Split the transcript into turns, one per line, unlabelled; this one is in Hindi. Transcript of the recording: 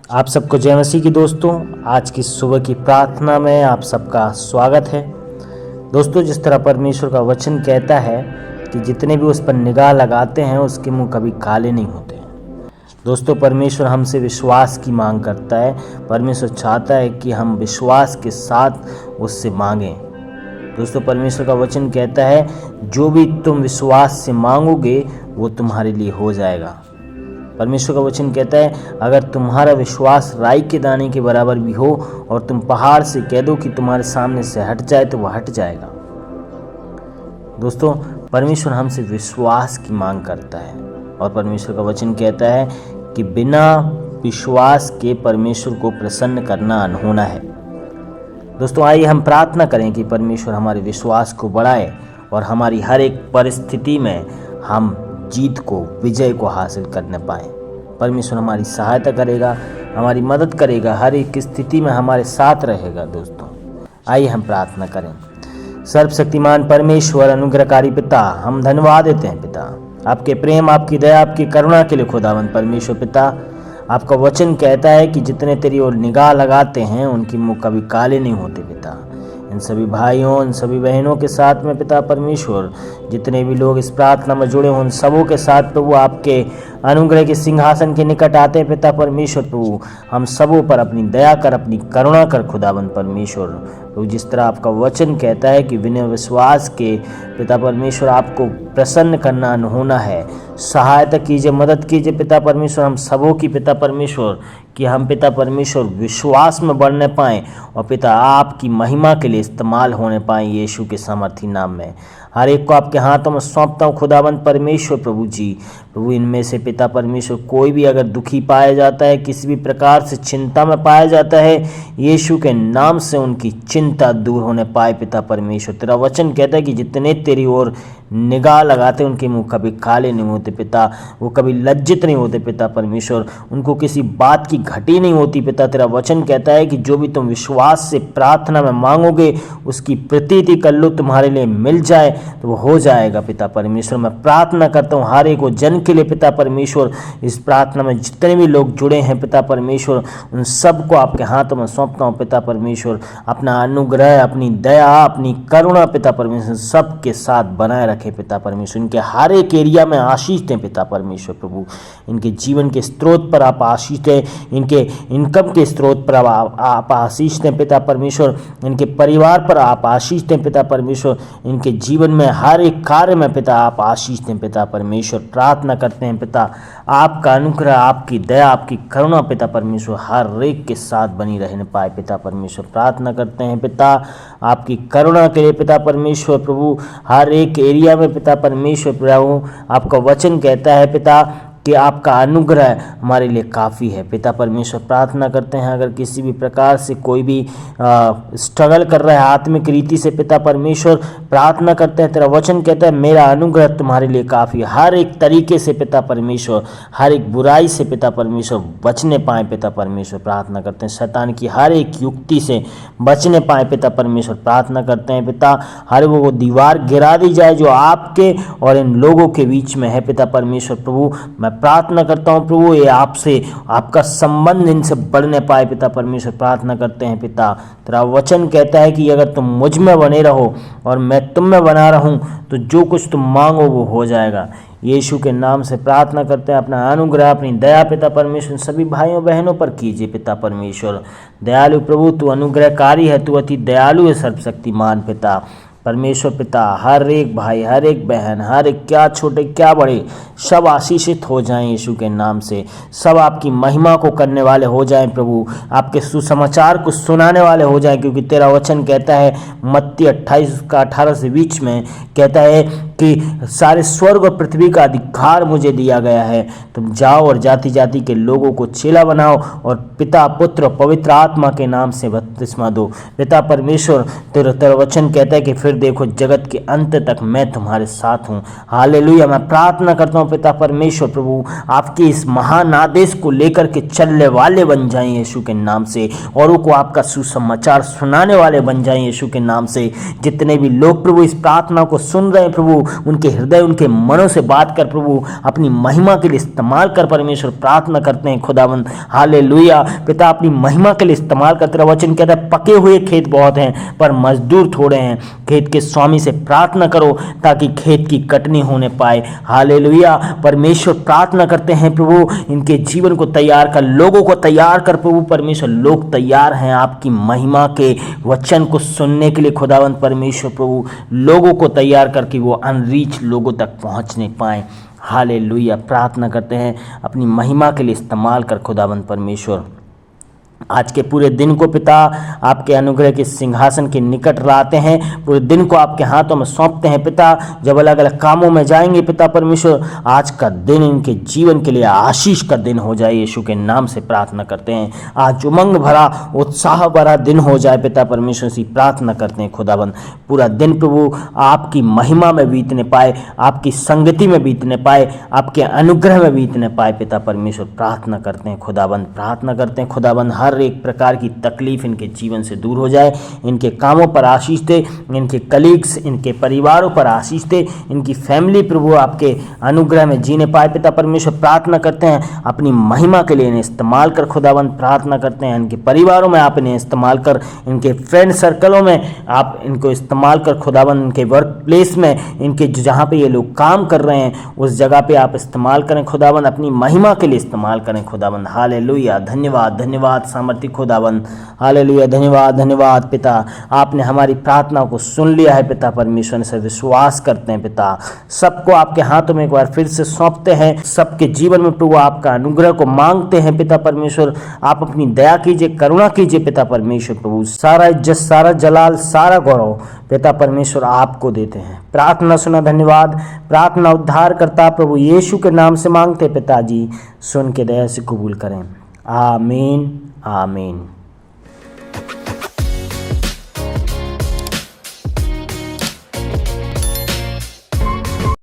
आप सबको जय मसीह की दोस्तों। आज की सुबह की प्रार्थना में आप सबका स्वागत है। दोस्तों, जिस तरह परमेश्वर का वचन कहता है कि जितने भी उस पर निगाह लगाते हैं उसके मुंह कभी काले नहीं होते हैं। दोस्तों, परमेश्वर हमसे विश्वास की मांग करता है। परमेश्वर चाहता है कि हम विश्वास के साथ उससे मांगें। दोस्तों, परमेश्वर का वचन कहता है जो भी तुम विश्वास से मांगोगे वो तुम्हारे लिए हो जाएगा। परमेश्वर का वचन कहता है अगर तुम्हारा विश्वास राई के दाने के बराबर भी हो और तुम पहाड़ से कह दो कि तुम्हारे सामने से हट जाए तो वह हट जाएगा। दोस्तों, परमेश्वर हमसे विश्वास की मांग करता है और परमेश्वर का वचन कहता है कि बिना विश्वास के परमेश्वर को प्रसन्न करना अनहोना है। दोस्तों, आइए हम प्रार्थना करें कि परमेश्वर हमारे विश्वास को बढ़ाए और हमारी हर एक परिस्थिति में हम जीत को, विजय को हासिल करने पाए। परमेश्वर हमारी सहायता करेगा, हमारी मदद करेगा, हर एक स्थिति में हमारे साथ रहेगा। दोस्तों, आइए हम प्रार्थना करें। सर्वशक्तिमान परमेश्वर, अनुग्रहकारी पिता, हम धन्यवाद देते हैं पिता आपके प्रेम, आपकी दया, आपकी करुणा के लिए। खुदावंद परमेश्वर पिता, आपका वचन कहता है कि जितने तेरी ओर निगाह लगाते हैं उनकी मुँह कभी काले नहीं होते पिता। इन सभी भाइयों, इन सभी बहनों के साथ में पिता परमेश्वर, जितने भी लोग इस प्रार्थना में जुड़े हों उन सबों के साथ प्रभु आपके अनुग्रह के सिंहासन के निकट आते हैं पिता परमेश्वर। प्रभु हम सबों पर अपनी दया कर, अपनी करुणा कर खुदाबंद परमेश्वर। प्रभु जिस तरह आपका वचन कहता है कि बिना विश्वास के पिता परमेश्वर आपको प्रसन्न करना अनहोना है। सहायता कीजिए, मदद कीजिए पिता परमेश्वर हम सबों की पिता परमेश्वर, कि हम पिता परमेश्वर विश्वास में बढ़ने पाएँ और पिता आपकी महिमा के लिए इस्तेमाल होने पाएँ यीशु के सामर्थी नाम में। हर एक को आपके हाथों में सौंपता हूँ खुदाबंद परमेश्वर। प्रभु जी, प्रभु इनमें से पिता परमेश्वर कोई भी अगर दुखी पाया जाता है, किसी भी प्रकार से चिंता में पाया जाता है, यीशु के नाम से उनकी चिंता दूर होने पाए पिता परमेश्वर। तेरा वचन कहता है कि जितने तेरी ओर निगाह लगाते उनके मुंह कभी काले नहीं होते पिता, वो कभी लज्जित नहीं होते पिता परमेश्वर, उनको किसी बात की घटी नहीं होती पिता। तेरा वचन कहता है कि जो भी तुम विश्वास से प्रार्थना में मांगोगे उसकी प्रतीति कर लो, तुम्हारे लिए मिल जाए तो वो हो जाएगा पिता परमेश्वर। मैं प्रार्थना करता हूँ हर एक जन के लिए पिता परमेश्वर, इस प्रार्थना में जितने भी लोग जुड़े हैं पिता परमेश्वर, उन सबको आपके हाथों में सौंपता हूँ पिता परमेश्वर। अपना अनुग्रह, अपनी दया, अपनी करुणा पिता परमेश्वर सबके साथ बनाए रखे पिता परमेश्वर। इनके हर एक एरिया में आशीष दें पिता परमेश्वर। प्रभु इनके जीवन के स्रोत पर आप आशीष दें, इनके इनकम के स्रोत पर आप आशीष दें पिता परमेश्वर, इनके परिवार पर आप आशीष दें पिता परमेश्वर, इनके जीवन में हर एक कार्य में पिता आप आशीष दें पिता परमेश्वर। प्रार्थना करते हैं पिता आपका अनुग्रह, आपकी दया, आपकी करुणा पिता परमेश्वर हर एक के साथ बनी रहने पाए पिता परमेश्वर। प्रार्थना करते हैं पिता आपकी करुणा के लिए पिता परमेश्वर। प्रभु हर एक एरिया में पिता परमेश्वर प्रभु आपका वचन कहता है पिता कि आपका अनुग्रह हमारे लिए काफ़ी है पिता परमेश्वर। प्रार्थना करते हैं अगर किसी भी प्रकार से कोई भी स्ट्रगल कर रहा है आत्मिक रीति से पिता परमेश्वर, प्रार्थना करते हैं तेरा वचन कहता है मेरा अनुग्रह तुम्हारे लिए काफ़ी है। हर एक तरीके से पिता परमेश्वर, हर एक बुराई से पिता परमेश्वर बचने पाए पिता परमेश्वर। प्रार्थना करते हैं शैतान की हर एक युक्ति से बचने पाए पिता परमेश्वर। प्रार्थना करते हैं पिता हर वो दीवार गिरा दी जाए जो आपके और इन लोगों के बीच में है पिता परमेश्वर। प्रभु मैं प्रार्थना करता हूँ प्रभु ये आपसे, आपका संबंध इनसे बढ़ने पाए पिता परमेश्वर। प्रार्थना करते हैं पिता तेरा वचन कहता है कि अगर तुम मुझ में बने रहो और मैं तुम में बना रहूं तो जो कुछ तुम मांगो वो हो जाएगा। यीशु के नाम से प्रार्थना करते हैं अपना अनुग्रह, अपनी दया पिता परमेश्वर सभी भाइयों बहनों पर कीजिए पिता परमेश्वर। दयालु प्रभु तू अनुग्रहकारी है, तू अति दयालु है सर्वशक्तिमान पिता परमेश्वर। पिता हर एक भाई, हर एक बहन, हर एक क्या छोटे क्या बड़े सब आशीषित हो जाएं यीशु के नाम से। सब आपकी महिमा को करने वाले हो जाएं प्रभु, आपके सुसमाचार को सुनाने वाले हो जाएं, क्योंकि तेरा वचन कहता है मत्ती 28:18 से बीच में कहता है कि सारे स्वर्ग और पृथ्वी का अधिकार मुझे दिया गया है। तुम जाओ और जाति जाति के लोगों को चेला बनाओ और पिता पुत्र पवित्र आत्मा के नाम से बपतिस्मा दो। पिता परमेश्वर तेरा वचन कहता है कि फिर देखो जगत के अंत तक मैं तुम्हारे साथ हूँ। हालेलुया। मैं प्रार्थना करता हूँ पिता परमेश्वर प्रभु आपके इस महान आदेश को लेकर के चलने वाले बन जाएं यीशु के नाम से, औरों को आपका सुसमाचार सुनाने वाले बन जाएं यीशु के नाम से। जितने भी लोग प्रभु इस प्रार्थना को सुन रहे हैं प्रभु उनके हृदय उनके मनों से बात कर प्रभु, अपनी महिमा के लिए इस्तेमाल कर परमेश्वर। प्रार्थना करते हैं खुदावंद, हालेलुया पिता, अपनी महिमा के लिए इस्तेमाल कर। तेरा वचन कहता है पके हुए खेत बहुत हैं पर मजदूर थोड़े हैं। खेत के स्वामी से प्रार्थना करो ताकि खेत की कटनी होने पाए। हालेलुया परमेश्वर, प्रार्थना करते हैं प्रभु, इनके जीवन को तैयार कर, लोगों को तैयार कर प्रभु परमेश्वर। लोग तैयार हैं आपकी महिमा के वचन को सुनने के लिए खुदावंद परमेश्वर प्रभु। लोगों को तैयार करके वो अनरीच लोगों तक पहुंचने पाए। हालेलुया, प्रार्थना करते हैं अपनी महिमा के लिए इस्तेमाल कर खुदावंद परमेश्वर। आज के पूरे दिन को पिता आपके अनुग्रह के सिंहासन के निकट लाते हैं, पूरे दिन को आपके हाथों में सौंपते हैं पिता। जब अलग अलग कामों में जाएंगे पिता परमेश्वर, आज का दिन इनके जीवन के लिए आशीष का दिन हो जाए, यीशु के नाम से प्रार्थना करते हैं। आज उमंग भरा, उत्साह भरा दिन हो जाए पिता परमेश्वर से प्रार्थना करते हैं खुदाबंद। पूरा दिन प्रभु आपकी महिमा में बीतने पाए, आपकी संगति में बीतने पाए, आपके अनुग्रह में बीतने पाए पिता परमेश्वर। प्रार्थना करते हैं खुदाबंद, प्रार्थना करते हैं खुदाबंद, हर एक प्रकार की तकलीफ इनके जीवन से दूर हो जाए। इनके कामों पर आशीष दे, इनके कलीग्स, इनके परिवारों पर आशीष दे, इनकी फैमिली प्रभु आपके अनुग्रह में जीने पाए पिता परमेश्वर। प्रार्थना करते हैं अपनी महिमा के लिए इन्हें इस्तेमाल कर खुदावंद। प्रार्थना करते हैं इनके परिवारों में आप इन्हें इस्तेमाल कर, इनके फ्रेंड सर्कलों में आप इनको इस्तेमाल कर खुदावंद, इनके वर्क प्लेस में, इनके जहाँ पे ये लोग काम कर रहे हैं उस जगह पे आप इस्तेमाल करें खुदावंद, अपनी महिमा के लिए इस्तेमाल करें खुदावंद। हालेलुया, धन्यवाद धन्यवाद सामर्थी खुदावंद। हालेलुया, धन्यवाद धन्यवाद पिता, आपने हमारी प्रार्थना को सुन लिया है पिता परमेश्वर से विश्वास करते हैं पिता। सबको आपके हाथों में एक बार फिर से सौंपते हैं, सबके जीवन में प्रभु आपका अनुग्रह को मांगते हैं पिता परमेश्वर। आप अपनी दया कीजिए, करुणा कीजिए पिता परमेश्वर प्रभु। सारा इज्जत, सारा जलाल, सारा गौरव पिता परमेश्वर आपको देते हैं। प्रार्थना सुना, धन्यवाद। प्रार्थना उद्धार करता प्रभु यीशु के नाम से मांगते पिताजी, सुन के दया से कबूल करें। आमीन आमीन।